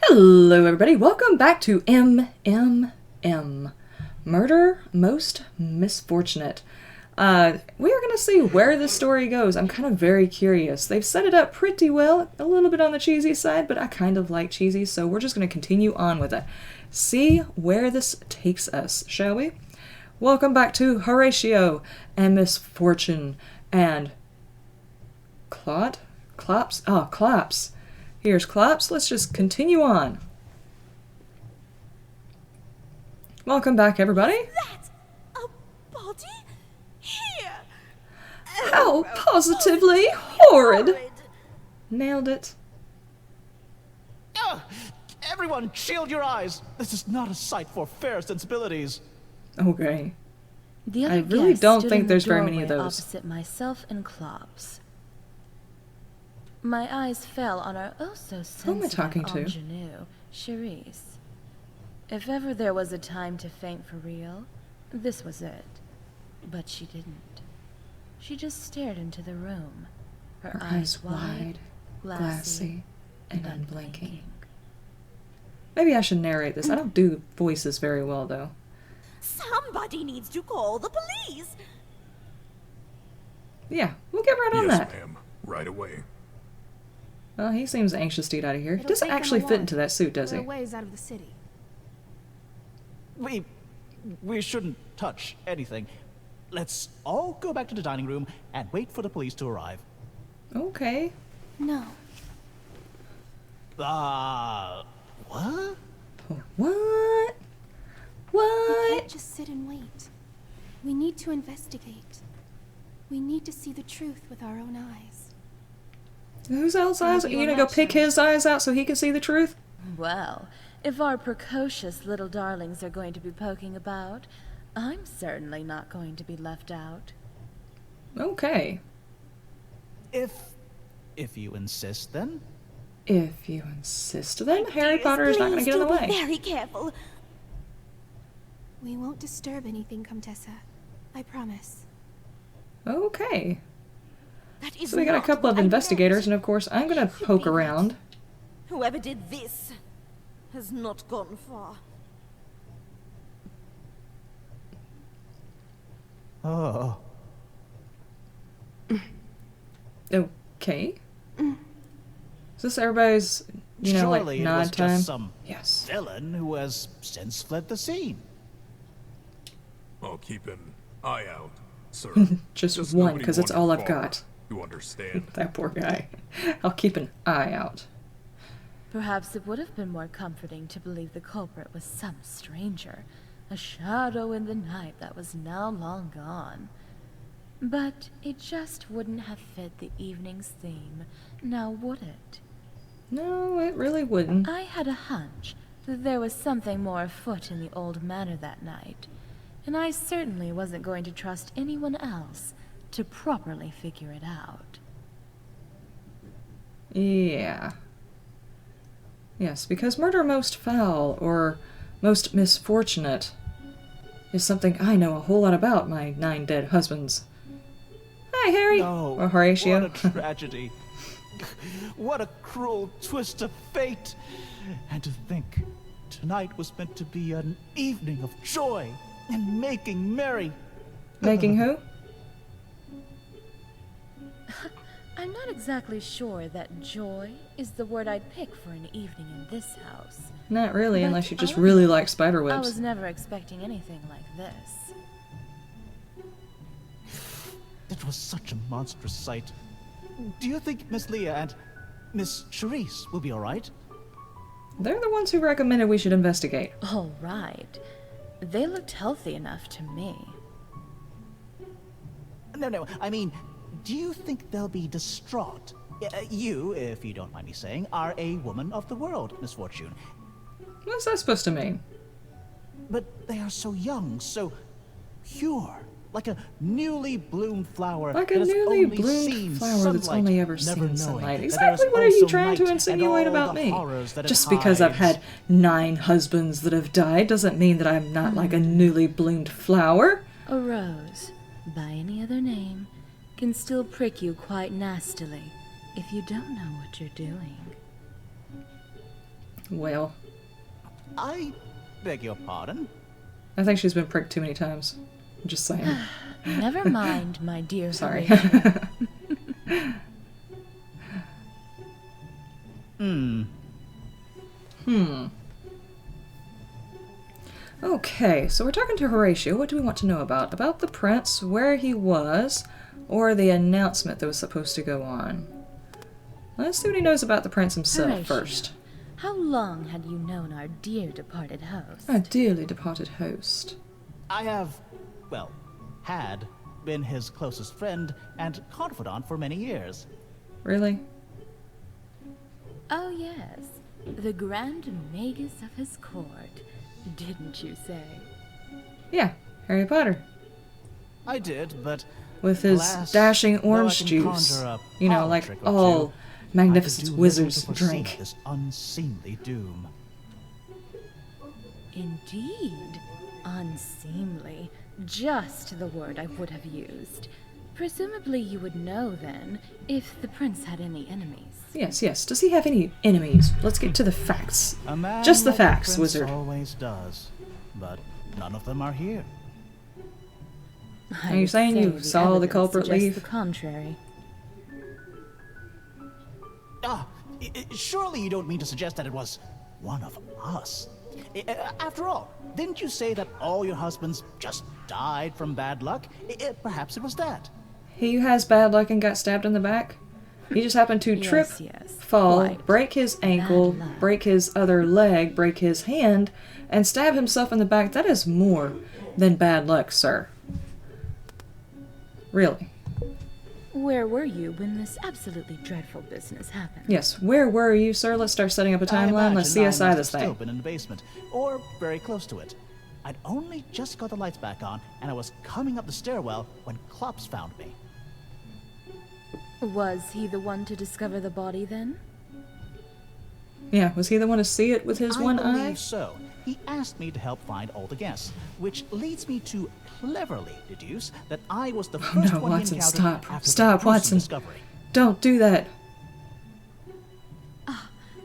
Hello everybody, welcome back to MMM. Murder Most Misfortunate. We are going to see where this story goes. I'm kind of very curious. They've set it up pretty well, a little bit on the cheesy side, but I kind of like cheesy, so we're just going to continue on with it. See where this takes us, shall we? Welcome back to Horatio and Misfortune and Claude? Claps? Oh, Claps. Here's Claps. Let's just continue on. Welcome back, everybody. That a body? Here! How positively horrid. Nailed it. Everyone, shield your eyes! This is not a sight for fair sensibilities. Okay. The other I really guest don't stood think in the there's very many of doorway those. Opposite myself and Klops. My eyes fell on our oh-so-sensitive talking to? ingenue, Charisse. If ever there was a time to faint for real, this was it. But she didn't. She just stared into the room, her eyes wide, glassy, and unblinking. Maybe I should narrate this. I don't do voices very well, though. Somebody needs to call the police. Yeah, we'll get right on that. Yes, ma'am. Right away. Well, he seems anxious to get out of here. He It'll doesn't take him actually a fit while. into that suit, does We're he? a ways out of the city. We shouldn't touch anything. Let's all go back to the dining room and wait for the police to arrive. Okay. No. What? What? We What? can't just sit and wait. We need to investigate. We need to see the truth with our own eyes. Whose else eyes? Are you gonna go not pick sure. his eyes out so he can see the truth? Well, if our precocious little darlings are going to be poking about, I'm certainly not going to be left out. Okay. If you insist, then. If you insist, then Harry Dears, Potter is not gonna please get in the do way. Be very careful. We won't disturb anything, Comtessa. I promise. Okay. That is So we got a not couple of what I investigators, meant. and of course I'm gonna Could poke be that. around. Whoever did this has not gone far. Oh. Okay. Is this everybody's, Surely like it nod was time? just some Yes. villain who has since fled the scene. I'll keep an eye out, sir. Just one, nobody 'cause it's wander all I've far. got. You understand? That poor guy. I'll keep an eye out. Perhaps it would have been more comforting to believe the culprit was some stranger, a shadow in the night that was now long gone. But it just wouldn't have fit the evening's theme, now would it? No, it really wouldn't. I had a hunch that there was something more afoot in the old manor that night, and I certainly wasn't going to trust anyone else to properly figure it out. Yeah. Yes, because murder most foul, or most misfortunate, is something I know a whole lot about, my 9 dead husbands. Hi, Harry! No. Or Horatio. What a tragedy. What a cruel twist of fate. And to think, tonight was meant to be an evening of joy and making merry. Making who? I'm not exactly sure that joy is the word I'd pick for an evening in this house. Not really, But unless you just I- really like spider I webs. was never expecting anything like this. It was such a monstrous sight. Do you think Miss Leah and Miss Charisse will be all right? They're the ones who recommended we should investigate. All right. They looked healthy enough to me. No, I mean, do you think they'll be distraught? You, if you don't mind me saying, are a woman of the world, Misfortune. What's that supposed to mean? But they are so young, so pure. Like a newly bloomed flower. Like a that has newly only bloomed seen flower that's sunlight, only ever never seen knowing sunlight. that there is Exactly what are you also trying to night insinuate and all about the me? horrors that it Just because I've hides. had 9 husbands that have died doesn't mean that I'm not like a newly bloomed flower. A rose, by any other name, can still prick you quite nastily if you don't know what you're doing. Well, I beg your pardon? I think she's been pricked too many times. I'm just saying. Never mind, my dear Sorry. Horatio. Okay, so we're talking to Horatio. What do we want to know about? About the prince, where he was, or the announcement that was supposed to go on? Let's see what he knows about the prince himself Horatio, first. how long had you known our dear departed host? Our dearly departed host. I have, well, had been his closest friend and confidant for many years. Really? Oh yes, the grand magus of his court, didn't you say? Yeah, Harry Potter. I did, but With his alas, dashing though I orange can juice. conjure a You know, parlor like trick or all two, magnificent I could do wizards little to foresee drink. this unseemly doom. Indeed. Unseemly. Just the word I would have used. Presumably you would know, then, if the prince had any enemies. Yes, yes. Does he have any enemies? Let's get to the facts. A man Just the like facts, prince wizard. always does, but none of them are here. I Are you would saying say you the saw the evidence culprit suggests leave? the contrary. Surely you don't mean to suggest that it was one of us. After all, didn't you say that all your husbands just died from bad luck? Perhaps it was that. He has bad luck and got stabbed in the back. He just happened to trip, Yes, fall, quite. break his ankle, Bad luck. break his other leg, break his hand, and stab himself in the back. That is more than bad luck, sir. Really. Where were you when this absolutely dreadful business happened? Yes, where were you, sir? Let's start setting up a I timeline. Let's imagine I CSI must this have still thing. been in the basement, or very close to it. I'd only just got the lights back on, and I was coming up the stairwell when Klops found me. Was he the one to discover the body then? Yeah, was he the one to see it with his one I believe eye? so. He asked me to help find all the guests, which leads me to cleverly deduce that I was the first no, one Watson, he encountered stop. after Stop, the gruesome Watson. discovery. Don't do that.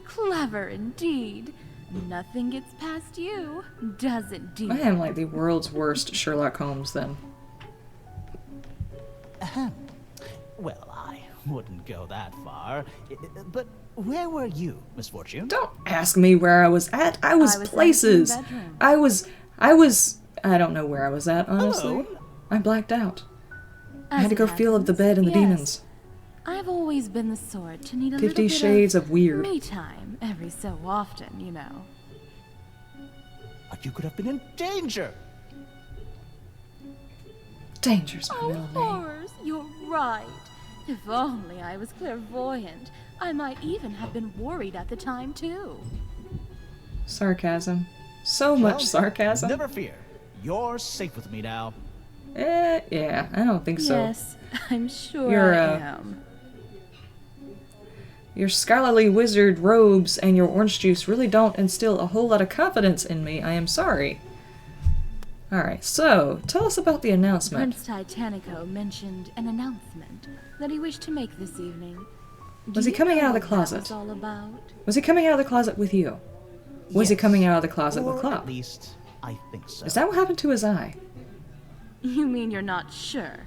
Clever indeed. Nothing gets past you, does it, dear? I am like the world's worst Sherlock Holmes, then. Ahem. Well, I wouldn't go that far. But where were you, Misfortune? Don't ask me where I was at. I was I was places. empty bedroom. I don't know where I was at, honestly. Alone? I blacked out. I As had to it go feel of the happens, bed and the yes. demons. I've always been the sort to need a 50 little bit Shades of Weird. me time every so often, you know. But you could have been in danger. Danger's my Oh, middle name. horrors, you're right. If only I was clairvoyant, I might even have been worried at the time, too. Sarcasm. So much Well, sarcasm. Never fear. You're safe with me now. Yeah, I don't think so. Yes, I'm sure You're, I am. Your scholarly wizard robes and your orange juice really don't instill a whole lot of confidence in me. I am sorry. Alright, so, tell us about the announcement. Prince Titanico mentioned an announcement that he wished to make this evening. Was Do he you coming know out of the what closet? That was all about? Was he coming out of the closet with you? Was he Yes. coming out of the closet Or with Klopp? at least, I think so. Is that what happened to his eye? You mean you're not sure?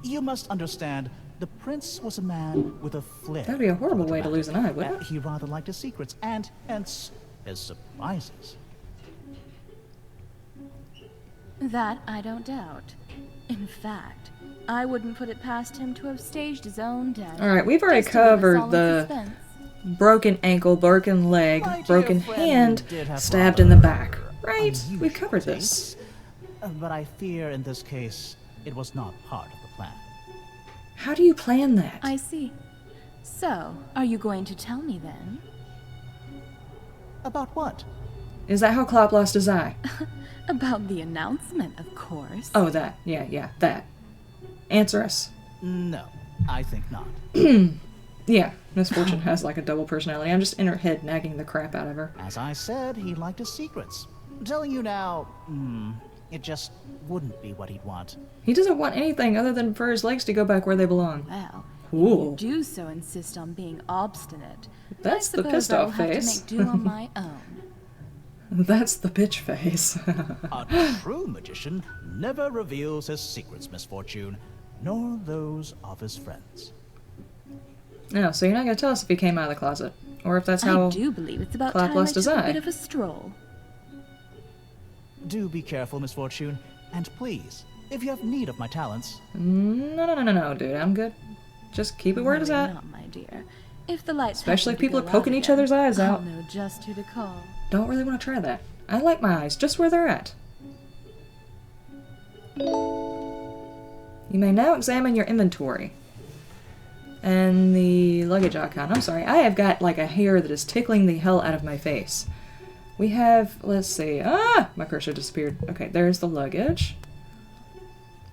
You must understand, the prince was a man with a flair. That'd be a horrible for way to lose an eye, wouldn't it? He rather liked his secrets, and hence his surprises. That I don't doubt. In fact, I wouldn't put it past him to have staged his own death. Alright, we've already just to leave us covered all in the suspense. broken ankle, broken leg, My dear broken friend hand, did have stabbed in the rather back. Right? We've unusual covered this. tastes, but I fear in this case, it was not part of the plan. How do you plan that? I see. So, are you going to tell me then? About what? Is that how Klopp lost his eye? About the announcement, of course. Oh, that. Yeah, that. Answer us. No, I think not. Yeah, Misfortune has like a double personality. I'm just in her head nagging the crap out of her. As I said, he liked his secrets. Telling you now, it just wouldn't be what he'd want. He doesn't want anything other than for his legs to go back where they belong. Well, Ooh. If you do so insist on being obstinate, That's I the suppose pissed I will off have face. to make do on my own. That's the bitch face. A true magician never reveals his secrets, Misfortune, nor those of his friends. No, so you're not gonna tell us if he came out of the closet. Or if that's how I do believe it's about time I Clapless took is a I. bit of a stroll. Do be careful, Misfortune, and please, if you have need of my talents, No, dude, I'm good. Just keep it where it's Worry at. not, my dear. If the lights Especially if happen to people go are poking out each again, other's eyes I'll out. know just who to call. Don't really want to try that. I like my eyes just where they're at. You may now examine your inventory. And the luggage icon. I'm sorry, I have got like a hair that is tickling the hell out of my face. We have, let's see, my cursor disappeared. Okay, there's the luggage.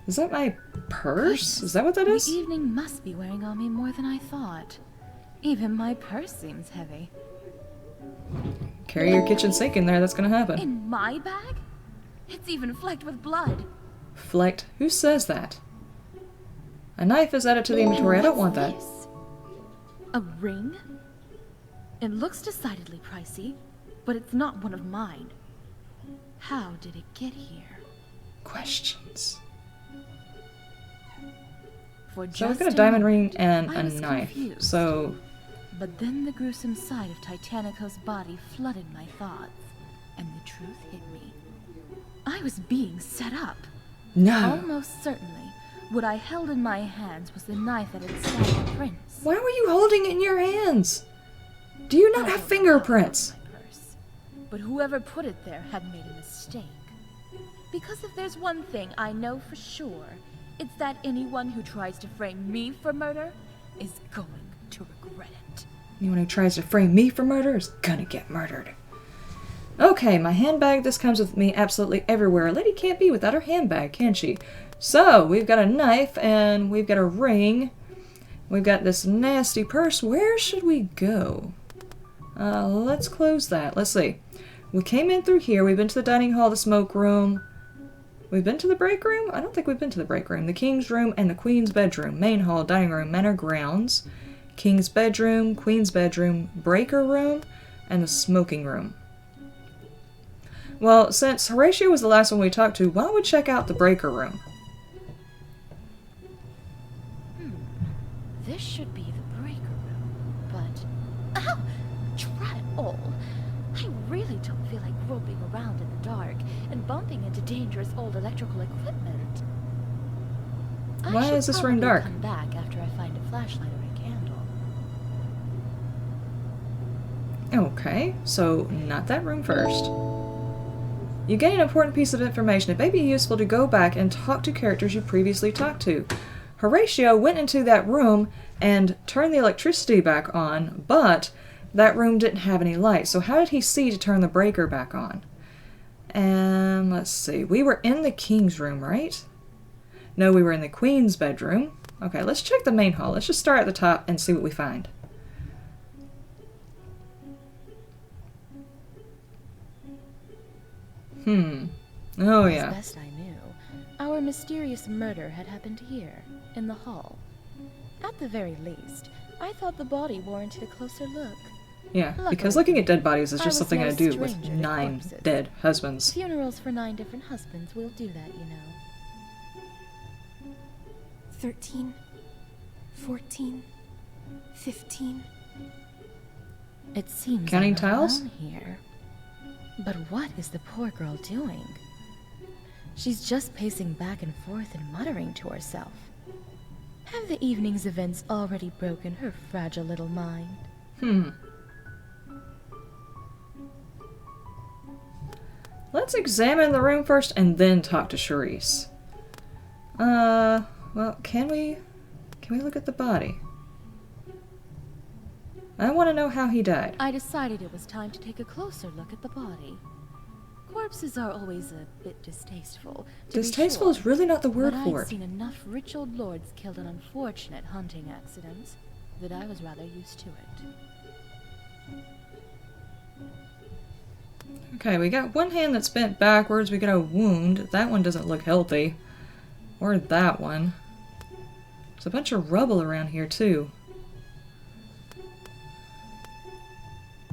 Is that my purse? Is that what that is? The evening must be wearing on me more than I thought. Even my purse seems heavy. Carry your kitchen sink in there, that's gonna happen. In my bag? It's even flecked with blood. Flecked? Who says that? A knife is added to the inventory, I don't want that. This? A ring? It looks decidedly pricey, but it's not one of mine. How did it get here? Questions. For So we've just got a diamond ring moment, and I a was knife. confused. So, But then the gruesome sight of Titanico's body flooded my thoughts, and the truth hit me. I was being set up. no. Almost certainly, what I held in my hands was the knife that had stabbed the prince. Why were you holding it in your hands? Do you not I have don't fingerprints? know how it got in my purse, but whoever put it there had made a mistake. Because if there's one thing I know for sure, it's that anyone who tries to frame me for murder is going to regret it. Anyone who tries to frame me for murder is gonna get murdered. Okay, my handbag. This comes with me absolutely everywhere. A lady can't be without her handbag, can she? So, we've got a knife, and we've got a ring. We've got this nasty purse. Where should we go? Let's close that. Let's see. We came in through here. We've been to the dining hall, the smoke room. We've been to the break room? I don't think we've been to the break room. The king's room and the queen's bedroom. Main hall, dining room, manor grounds. King's bedroom, queen's bedroom, breaker room, and the smoking room. Well, since Horatio was the last one we talked to, why don't we check out the breaker room? This should be the breaker room, but... Ow! Drat it all! I really don't feel like groping around in the dark and bumping into dangerous old electrical equipment. Why is this room I dark? should probably come back after I find a flashlight or a candle. Okay, so not that room first. You gain an important piece of information. It may be useful to go back and talk to characters you previously talked to. Horatio went into that room and turned the electricity back on, but that room didn't have any light. So how did he see to turn the breaker back on? And let's see. We were in the king's room, right? No, we were in the queen's bedroom. Okay, let's check the main hall. Let's just start at the top and see what we find. Oh, yeah. As best I knew, our mysterious murder had happened here, in the hall. At the very least, I thought the body warranted a closer look. Yeah, because Luckily, looking at dead bodies is I just was something no I do with stranger to 9 corpses. dead husbands. Funerals for 9 different husbands will do that, you know. 13, 14, 15. It seems Counting I'm not tiles? alone here. But what is the poor girl doing? She's just pacing back and forth and muttering to herself. Have the evening's events already broken her fragile little mind? Let's examine the room first and then talk to Charisse. Well, can we look at the body? I want to know how he died. I decided it was time to take a closer look at the body. Corpses are always a bit distasteful. To be Distasteful sure, is really not the word but for I'd it. seen enough rich old lords killed in unfortunate hunting accidents that I was rather used to it. Okay, we got one hand that's bent backwards. We got a wound. That one doesn't look healthy. Or that one. There's a bunch of rubble around here, too.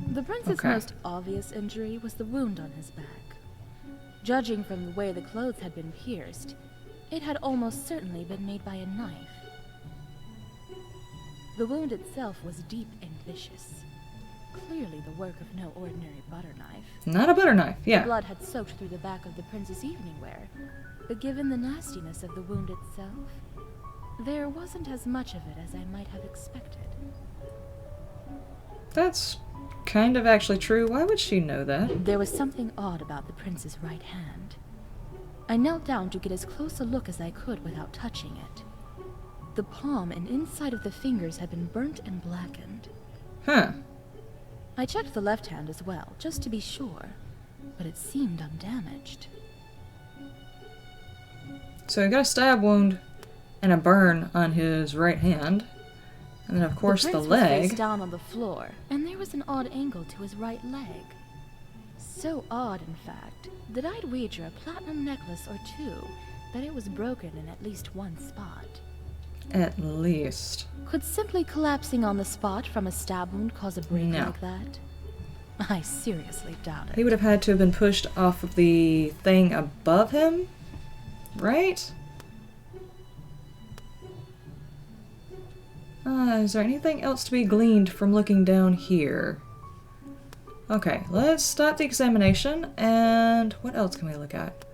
The prince's Okay. most obvious injury was the wound on his back. Judging from the way the clothes had been pierced, it had almost certainly been made by a knife. The wound itself was deep and vicious. Clearly the work of no ordinary butter knife. Not a butter knife, yeah. Blood had soaked through the back of the prince's evening wear, but given the nastiness of the wound itself, there wasn't as much of it as I might have expected. That's kind of actually true. Why would she know that? There was something odd about the prince's right hand. I knelt down to get as close a look as I could without touching it. The palm and inside of the fingers had been burnt and blackened. Huh. I checked the left hand as well, just to be sure, but it seemed undamaged. So he got a stab wound and a burn on his right hand. And then, of course, the prince was face leg. down on the floor, and there was an odd angle to his right leg. So odd, in fact, that I'd wager a platinum necklace or two that it was broken in at least one spot. At least. Could simply collapsing on the spot from a stab wound cause a break No. like that? I seriously doubt it. He would have had to have been pushed off of the thing above him, right? Is there anything else to be gleaned from looking down here? Okay, let's stop the examination, and what else can we look at?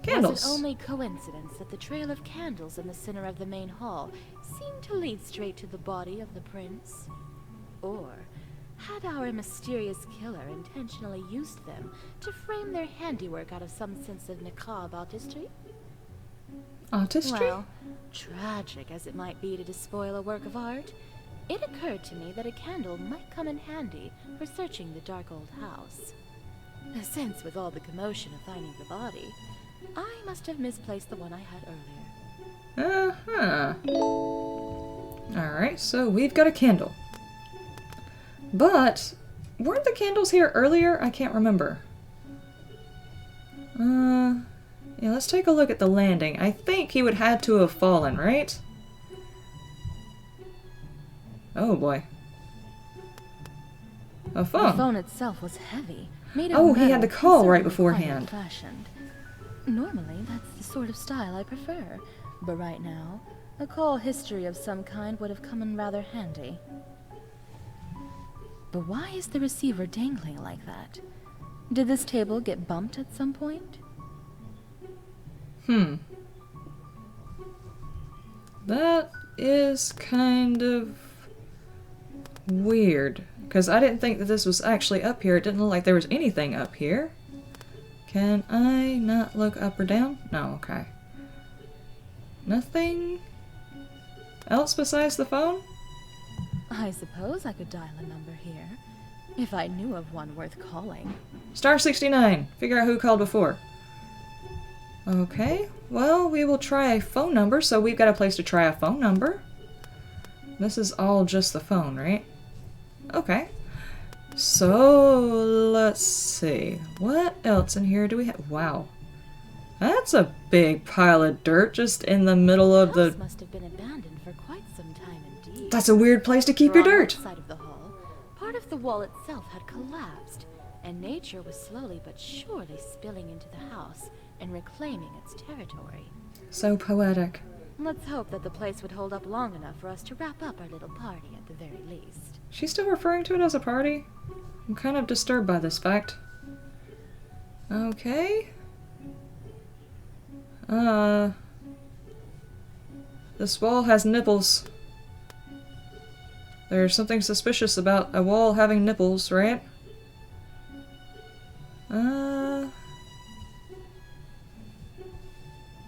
Candles. Was it only coincidence that the trail of candles in the center of the main hall seemed to lead straight to the body of the prince? Or had our mysterious killer intentionally used them to frame their handiwork out of some sense of macabre artistry? Artistry? Well, tragic as it might be to despoil a work of art, it occurred to me that a candle might come in handy for searching the dark old house. Since with all the commotion of finding the body, I must have misplaced the one I had earlier. Uh-huh. Alright, so we've got a candle. But, weren't the candles here earlier? I can't remember. Yeah, let's take a look at the landing. I think he would had to have fallen, right? Oh boy. A phone. The phone itself was heavy, made of Oh, he had metal, the call and right certainly beforehand. quite old-fashioned. Normally, that's the sort of style I prefer, but right now, a call history of some kind would have come in rather handy. But why is the receiver dangling like that? Did this table get bumped at some point? That is kind of weird, because I didn't think that this was actually up here. It didn't look like there was anything up here. Can I not look up or down? No, okay. Nothing else besides the phone? I suppose I could dial a number here, if I knew of one worth calling. Star 69. Figure out who called before. Okay, well, we will try a phone number, so we've got a place to try a phone number. This is all just the phone, right? Okay. So, let's see. What else in here do we have? Wow. That's a big pile of dirt just in the middle of The house the... must have been abandoned for quite some time indeed. That's a weird place to keep your On one dirt. side of the hall, part of the wall itself had collapsed, and nature was slowly but surely spilling into the house and reclaiming its territory. So poetic. Let's hope that the place would hold up long enough for us to wrap up our little party at the very least. She's still referring to it as a party? I'm kind of disturbed by this fact. Okay. This wall has nipples. There's something suspicious about a wall having nipples, right?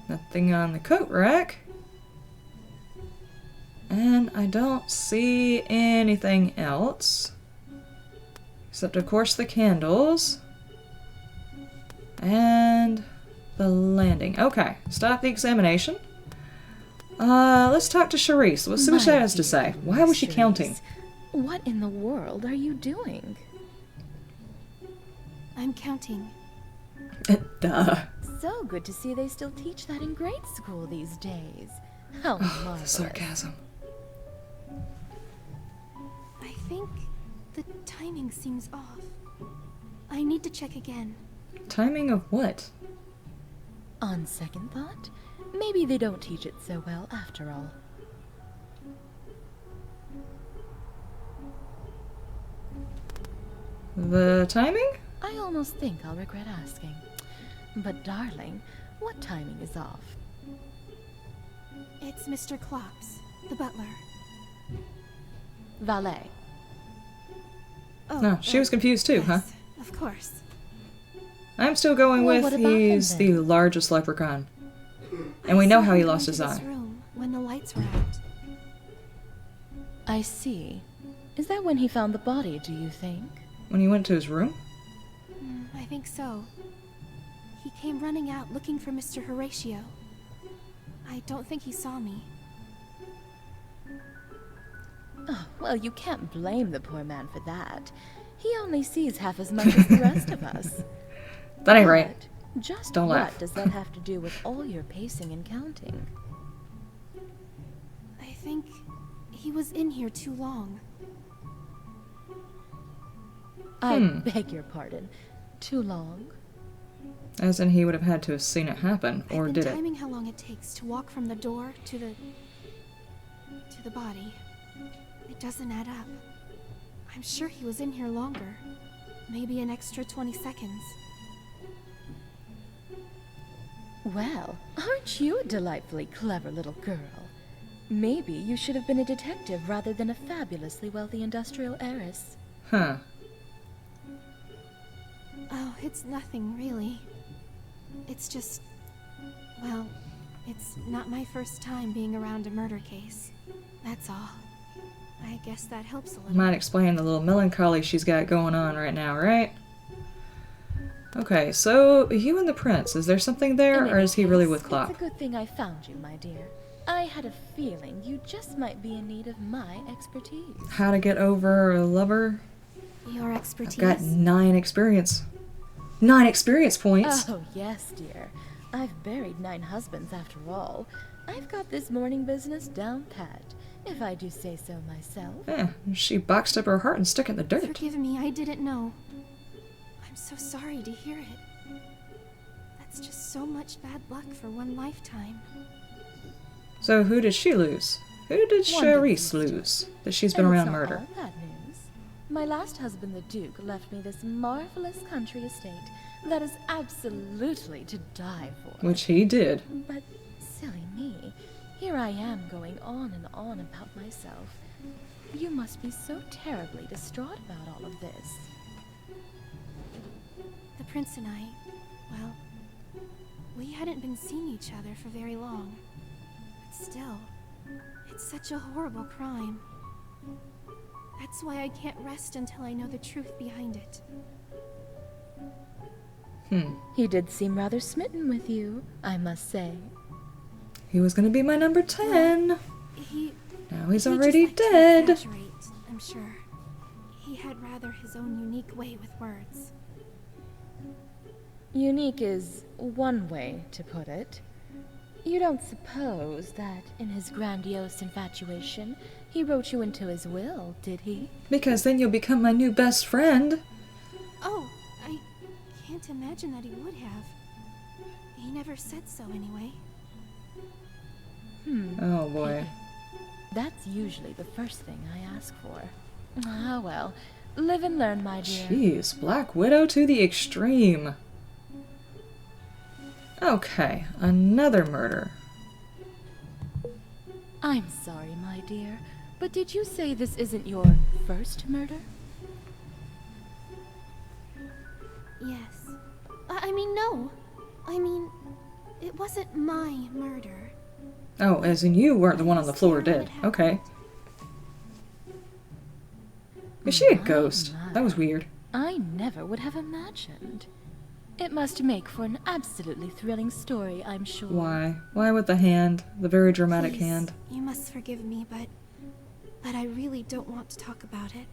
Nothing on the coat rack. And I don't see anything else. Except, of course, the candles. And the landing. Okay, stop the examination. Let's talk to Charisse. Let's see what she My has to dear say. Why was she Charisse, counting? What in the world are you doing? I'm counting. Duh. So good to see they still teach that in grade school these days. How Oh, the marvelous. sarcasm. I think the timing seems off. I need to check again. Timing of what? On second thought, maybe they don't teach it so well after all. The timing? I almost think I'll regret asking. But darling, what timing is off? It's Mr. Klops, the butler. Valet. Oh, No, she was confused too, huh? yes, of course. I'm still going Well, with what about him, he's the then? largest leprechaun. And we know how he lost his eye. Room when the lights were out. I see. Is that when he found the body, do you think? When he went to his room? I think so. He came running out looking for Mr. Horatio. I don't think he saw me. Oh, well, you can't blame the poor man for that. He only sees half as much as the rest of us. That ain't right. But just Don't what laugh. does that have to do with all your pacing and counting? I think he was in here too long. I Hmm. beg your pardon. Too long? As in he would have had to have seen it happen, or I've did been it? timing how long it takes to walk from the door to the body. It doesn't add up. I'm sure he was in here longer. Maybe an extra 20 seconds. Well, aren't you a delightfully clever little girl? Maybe you should have been a detective rather than a fabulously wealthy industrial heiress. Huh. Oh, it's nothing, really. It's just... well, it's not my first time being around a murder case. That's all. I guess that helps a little. Might explain the little melancholy she's got going on right now, right? Okay, so you and the prince, is there something there, In or any is he really case, with Klopp? It's a good thing I found you, my dear. I had a feeling you just might be in need of my expertise. How to get over a lover? Your I've expertise. got 9 experience. 9 experience points! Oh, yes, dear. I've buried 9 husbands after all. I've got this morning business down pat, if I do say so myself. Eh, she boxed up her heart and stuck it in the dirt. Forgive me, I didn't know. I'm so sorry to hear it. That's just so much bad luck for one lifetime. So who did she lose? Who did One Charisse didn't lose? That she's been And around it's not murder. all bad news. My last husband, the Duke, left me this marvelous country estate that is absolutely to die for. Which he did. But, silly me, here I am going on and on about myself. You must be so terribly distraught about all of this. The prince and I, well, we hadn't been seeing each other for very long. But still, it's such a horrible crime. That's why I can't rest until I know the truth behind it. He did seem rather smitten with you, I must say. He was gonna be my number 10. He... Now he's he already just liked to dead. exaggerate, I'm sure. He had rather his own unique way with words. Unique is one way to put it. You don't suppose that, in his grandiose infatuation, he wrote you into his will, did he? Because then you'll become my new best friend. Oh, I can't imagine that he would have. He never said so anyway. Oh boy. That's usually the first thing I ask for. Ah, well. Live and learn, my dear. Jeez, Black Widow to the extreme. Okay, another murder. I'm sorry, my dear, but did you say this isn't your first murder? Yes. I mean, no. I mean, it wasn't my murder. Oh, as in you weren't the one on the floor dead. Okay. Is she a ghost? That was weird. I never would have imagined. It must make for an absolutely thrilling story, I'm sure. Why? Why with the hand? The very dramatic Please, hand. You must forgive me, but I really don't want to talk about it.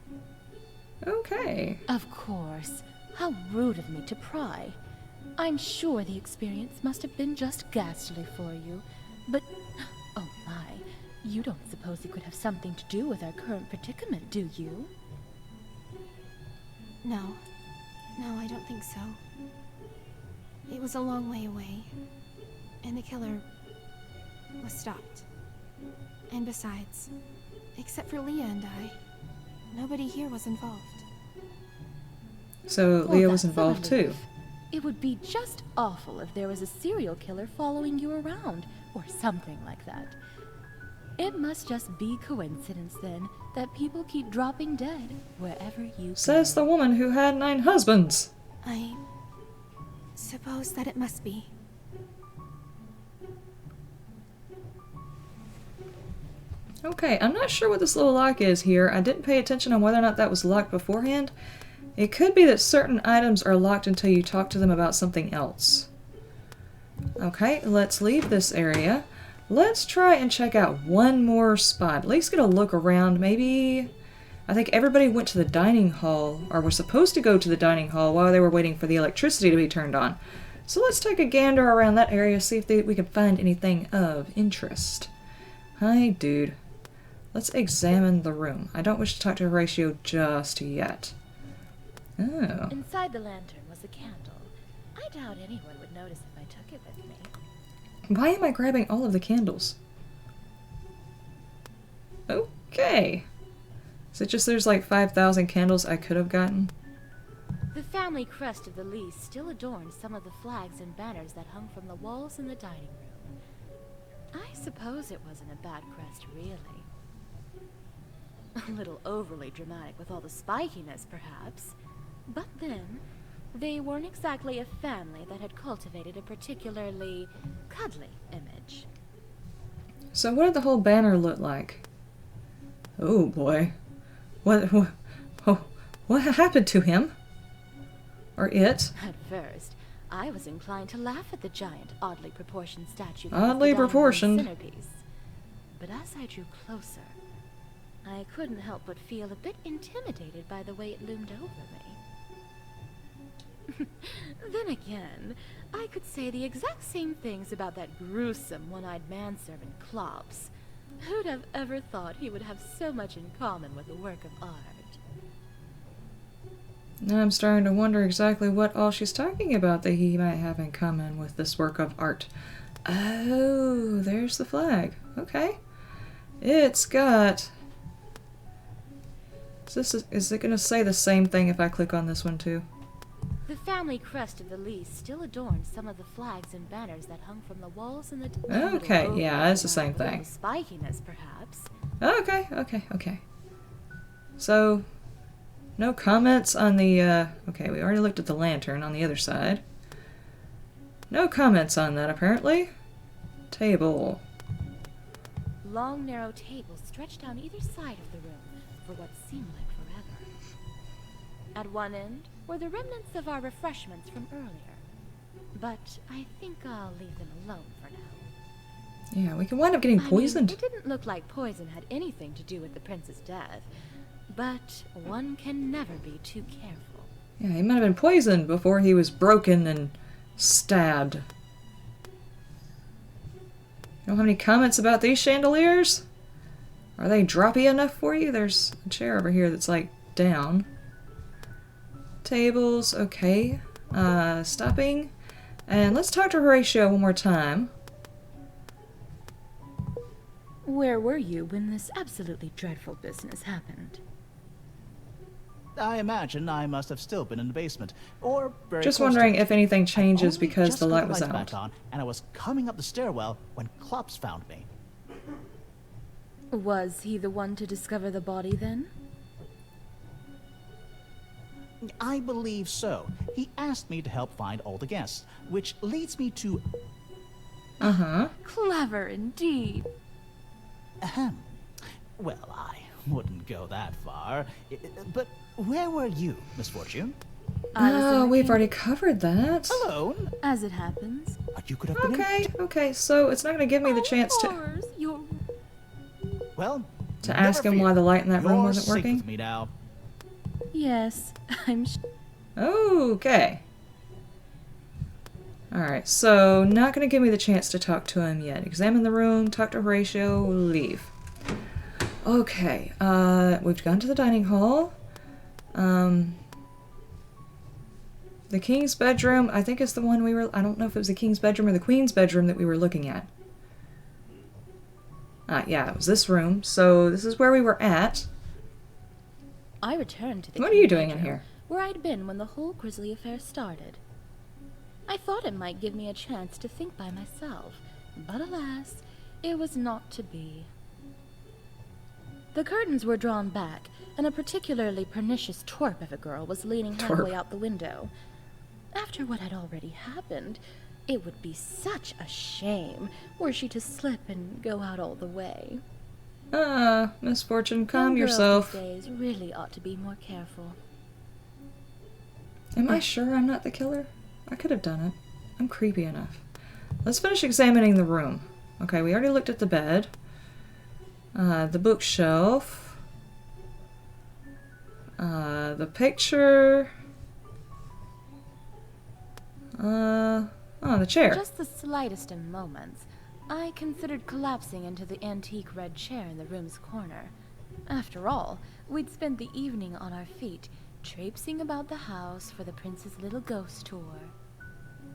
Okay. Of course. How rude of me to pry. I'm sure the experience must have been just ghastly for you. But, oh my, You don't suppose it could have something to do with our current predicament, do you? No. No, I don't think so. It was a long way away. And the killer was stopped. And besides, except for Leah and I, nobody here was involved. So Well, Leah was that's a involved too. relief. It would be just awful if there was a serial killer following you around, or something like that. It must just be coincidence, then, that people keep dropping dead wherever you Says go. the woman who had 9 husbands. I suppose that it must be. Okay, I'm not sure what this little lock is here. I didn't pay attention on whether or not that was locked beforehand. It could be that certain items are locked until you talk to them about something else. Okay, let's leave this area. Let's try and check out one more spot. At least get a look around. Maybe... I think everybody went to the dining hall, or were supposed to go to the dining hall while they were waiting for the electricity to be turned on. So let's take a gander around that area, see if we can find anything of interest. Hi, dude. Let's examine the room. I don't wish to talk to Horatio just yet. Oh. Inside the lantern was a candle. I doubt anyone would notice if I took it with me. Why am I grabbing all of the candles? Okay. Is it just there's like 5,000 candles I could have gotten? The family crest of the Lees still adorns some of the flags and banners that hung from the walls in the dining room. I suppose it wasn't a bad crest, really. A little overly dramatic with all the spikiness, perhaps. But then, they weren't exactly a family that had cultivated a particularly cuddly image. So what did the whole banner look like? Oh boy. What happened to him? Or it? At first, I was inclined to laugh at the giant, oddly proportioned statue that was Oddly the dining room proportioned. centerpiece. But as I drew closer, I couldn't help but feel a bit intimidated by the way it loomed over me. Then again, I could say the exact same things about that gruesome one-eyed manservant Klops. Who'd have ever thought he would have so much in common with a work of art? Now I'm starting to wonder exactly what all she's talking about that he might have in common with this work of art. Oh, there's the flag. Okay. It's got... Is it going to say the same thing if I click on this one too? The family crest of the Lees still adorns some of the flags and banners that hung from the walls in the... Okay, yeah, it's the same thing. Spikiness, perhaps. Okay. So, no comments on the, okay, we already looked at the lantern on the other side. No comments on that, apparently. Table. Long, narrow tables stretched down either side of the room for what seemed like forever. At one end were the remnants of our refreshments from earlier, but I think I'll leave them alone for now. Yeah, we can wind up getting poisoned. I mean, it didn't look like poison had anything to do with the prince's death, but one can never be too careful. Yeah, he might have been poisoned before he was broken and stabbed. You don't have any comments about these chandeliers? Are they droppy enough for you? There's a chair over here that's like down. Tables, okay. Stopping. And let's talk to Horatio one more time. Where were you when this absolutely dreadful business happened? I imagine I must have still been in the basement, or very Just close to wondering it. if anything changes Only because just the got light was lights out. back on, and I was coming up the stairwell when Klops found me. Was he the one to discover the body then? I believe so. He asked me to help find all the guests, which leads me to... Uh-huh. Clever indeed. Ahem. Well, I wouldn't go that far. But where were you, Misfortune? I was in Oh, the we've king- already covered that. Alone? As it happens. But you could have been Okay, so it's not going to give me the chance to Horrors, you're... Well, to ask him why the light in that room wasn't You're safe working. with me now. Yes, I'm Okay. Alright, so not going to give me the chance to talk to him yet. Examine the room, talk to Horatio, leave. Okay, we've gone to the dining hall. The king's bedroom, I think is the one we were... I don't know if it was the king's bedroom or the queen's bedroom that we were looking at. Yeah, it was this room. So this is where we were at. I returned to the What are you king's doing in bedroom, here? where I'd been when the whole grisly affair started. I thought it might give me a chance to think by myself, but alas, it was not to be. The curtains were drawn back, and a particularly pernicious twerp of a girl was leaning halfway out the window. After what had already happened, it would be such a shame were she to slip and go out all the way. Misfortune, calm Young girls yourself. these days really ought to be more careful. Am I sure I'm not the killer? I could have done it. I'm creepy enough. Let's finish examining the room. Okay, we already looked at the bed. The bookshelf. The picture. Oh, the chair. Just the slightest of moments, I considered collapsing into the antique red chair in the room's corner. After all, we'd spent the evening on our feet, traipsing about the house for the prince's little ghost tour.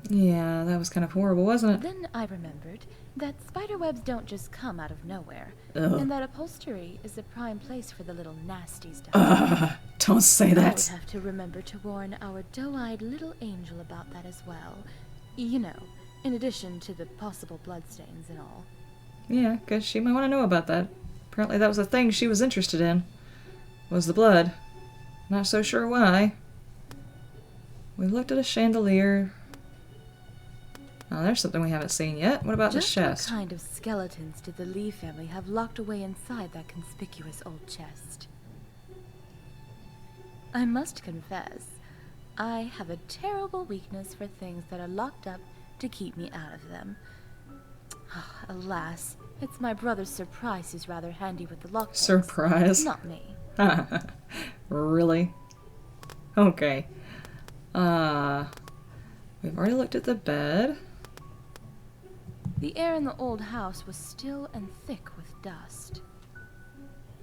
Yeah, that was kind of horrible, wasn't it? Then I remembered that spiderwebs don't just come out of nowhere, Ugh. and that upholstery is a prime place for the little nasties to hide. Don't say I would that. have to remember to warn our doe-eyed little angel about that as well. You know, in addition to the possible bloodstains and all. Yeah, because she might want to know about that. Apparently that was a thing she was interested in. Was the blood. Not so sure why. We looked at a chandelier. Oh, there's something we haven't seen yet. What about Just this chest? what kind of skeletons did the Lee family have locked away inside that conspicuous old chest? I must confess, I have a terrible weakness for things that are locked up to keep me out of them. Alas, it's my brother Surprise who's rather handy with the lockpicks. Surprise. Not me. Really? Okay. We've already looked at the bed. The air in the old house was still and thick with dust.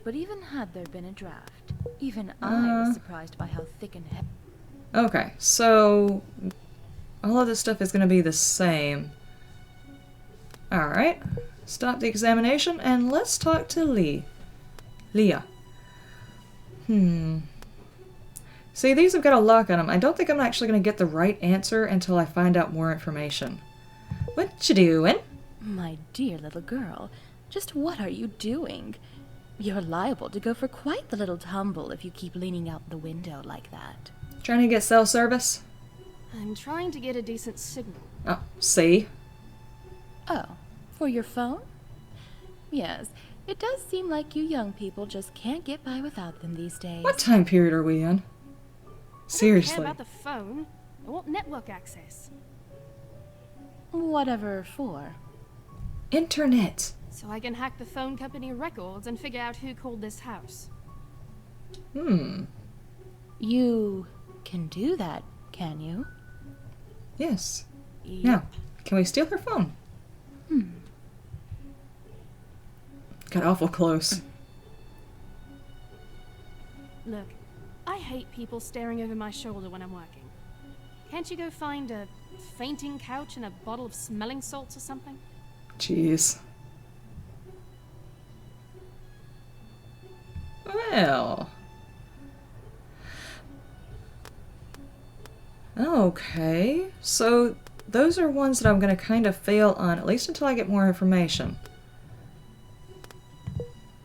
But even had there been a draft, even I was surprised by how thick and heavy. Okay, so all of this stuff is going to be the same. Alright, stop the examination and let's talk to Leah. See, these have got a lock on them. I don't think I'm actually going to get the right answer until I find out more information. What you doing? My dear little girl, just what are you doing? You're liable to go for quite the little tumble if you keep leaning out the window like that. Trying to get cell service? I'm trying to get a decent signal. Oh, see? Oh, for your phone? Yes, it does seem like you young people just can't get by without them these days. What time period are we in? I don't Seriously. care about the phone. I want network access. Whatever for. Internet. So I can hack the phone company records and figure out who called this house. You can do that, can you? Yes. Yep. Now, can we steal her phone? Got awful close. Look, I hate people staring over my shoulder when I'm working. Can't you go find a fainting couch and a bottle of smelling salts or something? Jeez. Well. Okay, so those are ones that I'm going to kind of fail on, at least until I get more information.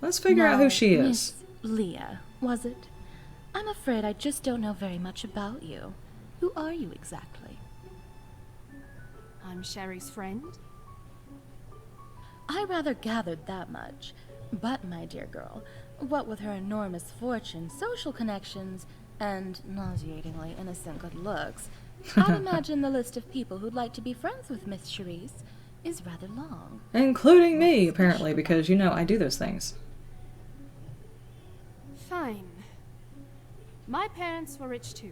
Let's figure out who Now, she is. Miss Leah, was it? I'm afraid I just don't know very much about you. Who are you exactly? I'm Sherry's friend. I rather gathered that much. But, my dear girl, what with her enormous fortune, social connections, and nauseatingly innocent good looks, I'd imagine the list of people who'd like to be friends with Miss Charisse is rather long. Including me, apparently, because, you know, I do those things. Fine. My parents were rich too.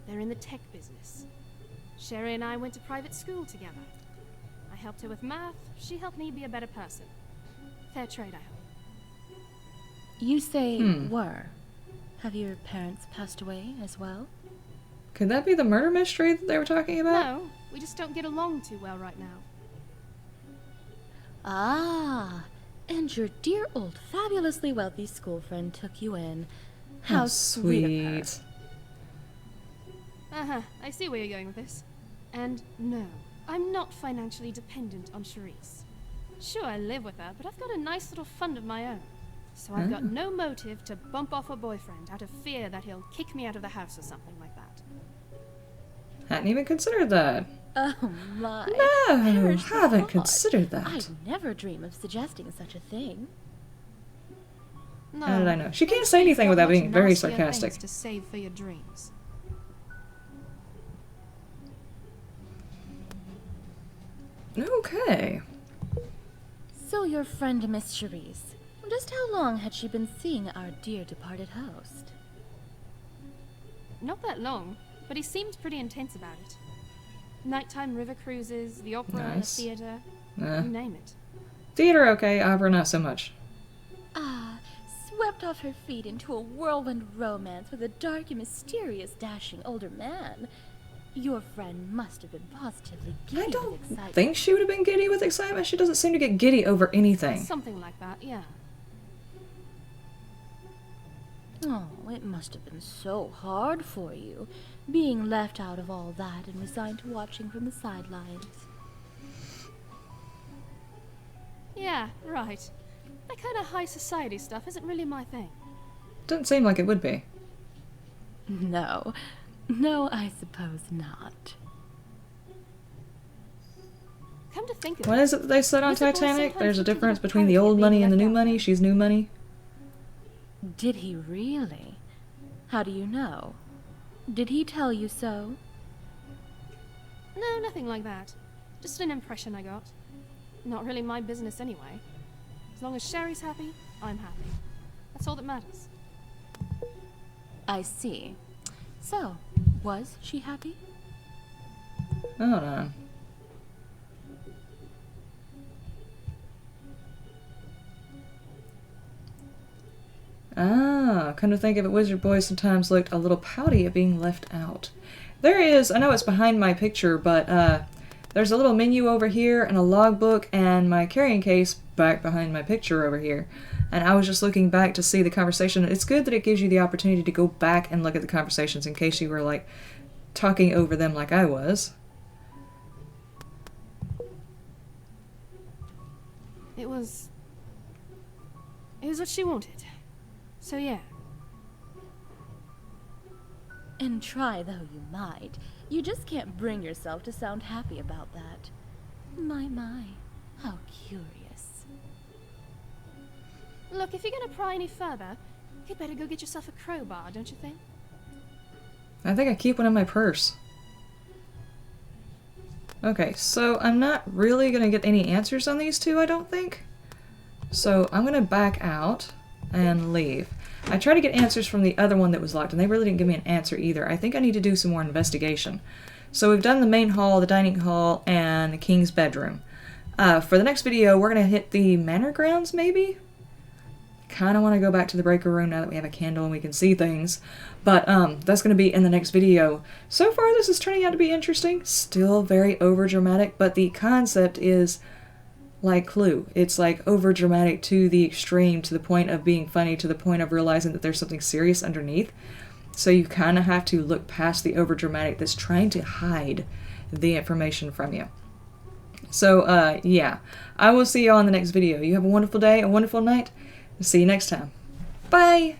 They're in the tech business. Sherry and I went to private school together. I helped her with math, she helped me be a better person. Fair trade, I hope. You say were. Have your parents passed away as well? Could that be the murder mystery that they were talking about? No, we just don't get along too well right now. Ah, and your dear old fabulously wealthy school friend took you in. How sweet of her. I see where you're going with this. And no, I'm not financially dependent on Charisse. Sure, I live with her, but I've got a nice little fund of my own. So I've got no motive to bump off her boyfriend out of fear that he'll kick me out of the house or something like that. Hadn't even considered that. Oh my. No, Perish the haven't thought. considered that. I'd never dream of suggesting such a thing. No, How did I know? She can't say anything without being very nastier sarcastic. things to save for your dreams. Okay. So your friend Miss Charisse, just how long had she been seeing our dear departed host? Not that long, but he seemed pretty intense about it. Nighttime river cruises, the opera, Nice. the theater, Eh. you name it. Theater okay, opera not so much. Ah, swept off her feet into a whirlwind romance with a dark and mysterious dashing older man. Your friend must have been positively I giddy don't with excitement. think she would have been giddy with excitement. She doesn't seem to get giddy over anything. Something like that, yeah. Oh, it must have been so hard for you, being left out of all that and resigned to watching from the sidelines. Yeah, right. That kind of high society stuff isn't really my thing. Doesn't seem like it would be. No, I suppose not. Come to think of What it, is it that they said on Mr. Boyce Titanic? sometimes There's a seemed to difference get between the apology old at money being and the new left out. money. She's new money. Did he really? How do you know? Did he tell you so? No, nothing like that. Just an impression I got. Not really my business anyway. As long as Sherry's happy, I'm happy. That's all that matters. I see. So, was she happy? Hold on. Ah, come to think of it, Wizard Boy sometimes looked a little pouty at being left out. There is, I know it's behind my picture, but there's a little menu over here and a logbook and my carrying case back behind my picture over here. And I was just looking back to see the conversation. It's good that it gives you the opportunity to go back and look at the conversations in case you were, like, talking over them like I was. It was what she wanted. So yeah. And try though you might, you just can't bring yourself to sound happy about that. My, how curious. Look, if you're gonna pry any further, you'd better go get yourself a crowbar, don't you think? I think I keep one in my purse. Okay, so I'm not really going to get any answers on these two, I don't think. So I'm going to back out and leave. I tried to get answers from the other one that was locked, and they really didn't give me an answer either. I think I need to do some more investigation. So we've done the main hall, the dining hall, and the king's bedroom. For the next video, we're going to hit the manor grounds, maybe? Kind of want to go back to the breaker room now that we have a candle and we can see things. But that's going to be in the next video. So far, this is turning out to be interesting. Still very overdramatic, but the concept is like Clue. It's like overdramatic to the extreme, to the point of being funny, to the point of realizing that there's something serious underneath. So you kind of have to look past the overdramatic that's trying to hide the information from you. So, yeah. I will see you all in the next video. You have a wonderful day, a wonderful night. See you next time. Bye!